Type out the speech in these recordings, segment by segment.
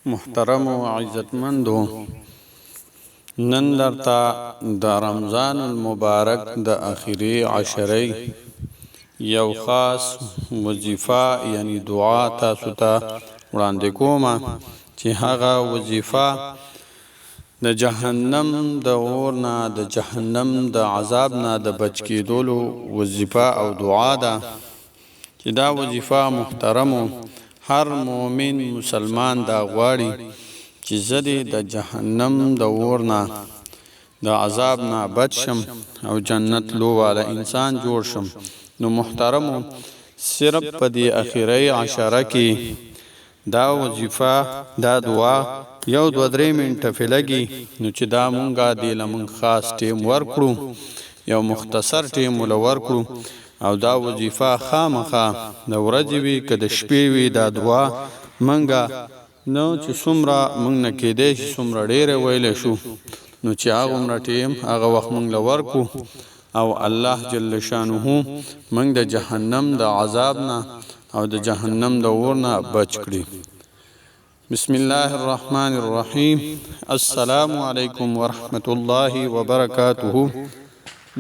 محترم و عزتمندو، نن درته د رمضان المبارک د اخیری عشرې یو خاص وظیفه یعنی دعا تاسو ته وړاندې کومه چې هغه وظیفه د جهنم د اور نه، د جهنم د عذاب نه د بچ کېدلو وظیفه او دعا ده. چې دا وظیفه محترمو هر مؤمن مسلمان دا غواړي چې زه د جهنم د اور نه، د عذاب نه بچ شم او جنت لو والا انسان جوړ شم. نو محترمو صرف په دې اخیری عشره کې دا وظیفه، دا دعا یو 2-3 منټه لګي. نو چې دا مونږه د لمن خاص ټیم ورکړو، یو مختصر ټیم ورکړو او دا وظیفه خامخا د ورځې وي که د شپې وي، دا دعا منګه نو چې څومره موږ نه کېدی شي څومره ډېره ویلی شو، نو چې هغومره ټیم هغه وخت موږ له ورکړو او الله جل شانه موږ د جهنم د عذاب نه او د جهنم د اور نه بچ کړي. بسم الله الرحمن الرحیم. السلام علیکم ورحمت الله وبرکاته.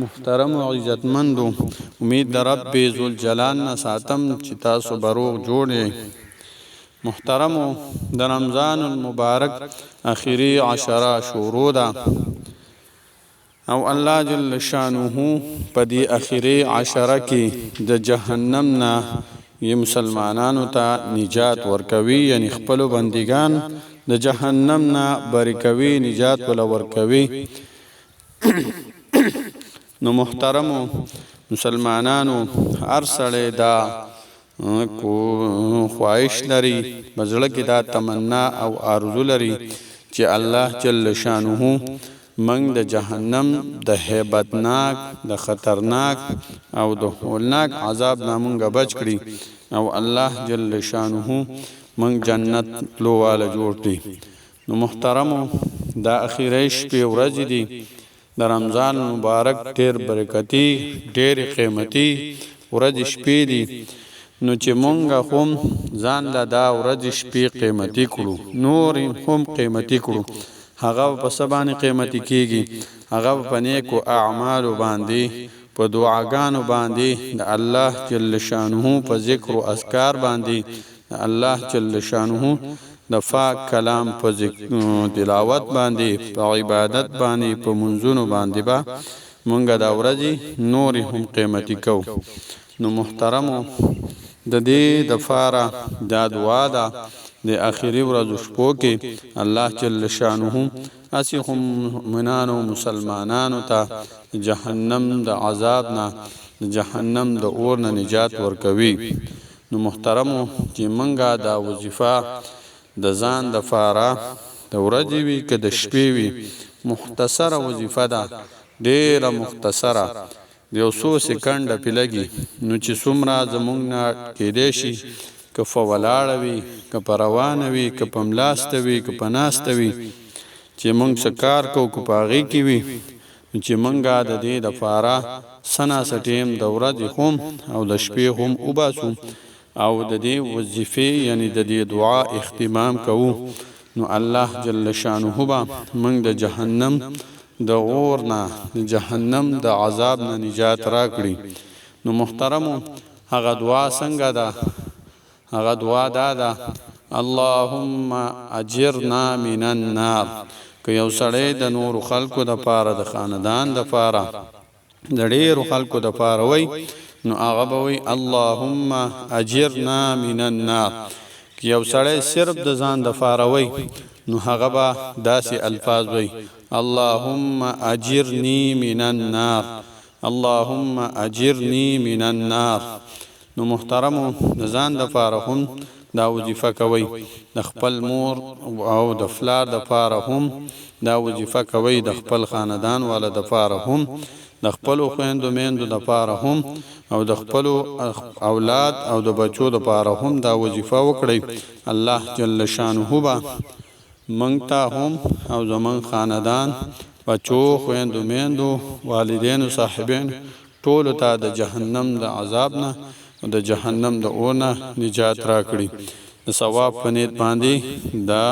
محترم و عزتمندو، امید در رب ذوالجلال نه ساتم چې تاسو بروغ جوړ یې. محترمو د رمضان المبارک اخیری عشره شروع ده او الله جل شانه په دې اخیری عشره کې د جهنم نه یې مسلمانانو ته نجات ورکوي، یعنی خپل بندگان د جهنم نه بری کوي، نجات ولا ورکوي. نو محترمو مسلمانانو هر سړی دا خواهش لري، بزړه کې دا تمنا او آرزو لري چې الله جل شانه موږ د جهنم د هیبتناک، د خطرناک او د هولناک عذاب نه موږ بچ کړي او الله جل شانه موږ جنت لو والا جوړ کړي. نو محترمو دا اخیری شپې ورځې دي د رمضان مبارک، ډېر برکتي، ډېر قیمتي ورځې شپې دي. نو چې مونږه هم ځان له دا ورځې شپې قیمتي کړو، نور هم قیمتي کړو. هغه په څه باندې قیمتي کېږي؟ هغه په نیکو اعمالو باندې، په دعاګانو باندې، د الله جل شانه په ذکر او اذکار باندې، د الله جل شانه د پاک کلام په تلاوت باندې، په عبادت باندې، په منځونو باندې به مونږه دا ورځې نور هم قیمتي کو. نو محترمو د دې دفاره دا دعا ده د اخیری ورځو شپو کې الله جل شانه اسی هم مؤمنانو مسلمانانو ته جهنم د عذاب نه، جهنم د اور نه نجات ورکوي. نو محترمو چې منګه دا وظیفه د ځان د فاره د ورځې وي که د شپې وي، مختصره وظیفه ده، ډېره مختصره، د یو څو سکنډه پې لګي. نو چې څومره زمونږ نه کېدی شي، که په ولاړه وي، که په روانه وي، که په ملاسته وي، که په ناسته وي، چې مونږ څه کار کوو که په هغې کې وي، نو چې مونږه د دې دپاره څه ناڅه ټیم د ورځې هم او د شپې هم وباسو او د دې وظیفې یعنی د دې دعا اهتمام کوو. نو الله جل شانه به موږ د جهنم د اور نه، د جهنم د عذاب نه نجات راکړي. نو محترمو هغه دعا څنګه ده؟ هغه دعا دا ده: اللهم اجرنا من النار. که یو سړی د نورو خلکو د پاره، د خاندان د پاره، د ډېرو خلکو د پاره وی، نو هغه به وی اللهم اجرنا من النار. که یو سړی صرف د ځان د پاره وی، نو هغه به داسې الفاظ وی: اللهم اجرنی من النار، اللهم اجرنی من النار. نو محترمو د ځان د پاره هم دا وظیفه کوي، د خپل مور او د فلار د پاره هم دا وظیفه کوي، د خپل خاندان والا د پاره هم، د خپل خويندو میندو د پاره هم او د خپل اولاد او د بچو د پاره هم دا وظیفه وکړي. الله جل شانه به مونږ ته هم او زمون خاندان، بچو، خويندو میندو، والدینو، صاحبین ټولو ته د جهنم د عذاب نه، د جهنم د اور نه نجات راکړي. د ثواب په نیت باندې دا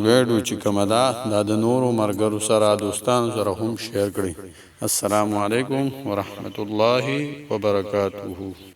ویډیو چې کومه ده دا د نورو ملګرو سره دوستانو سره هم شیر کړئ. السلام علیکم ورحمة الله وبرکاته.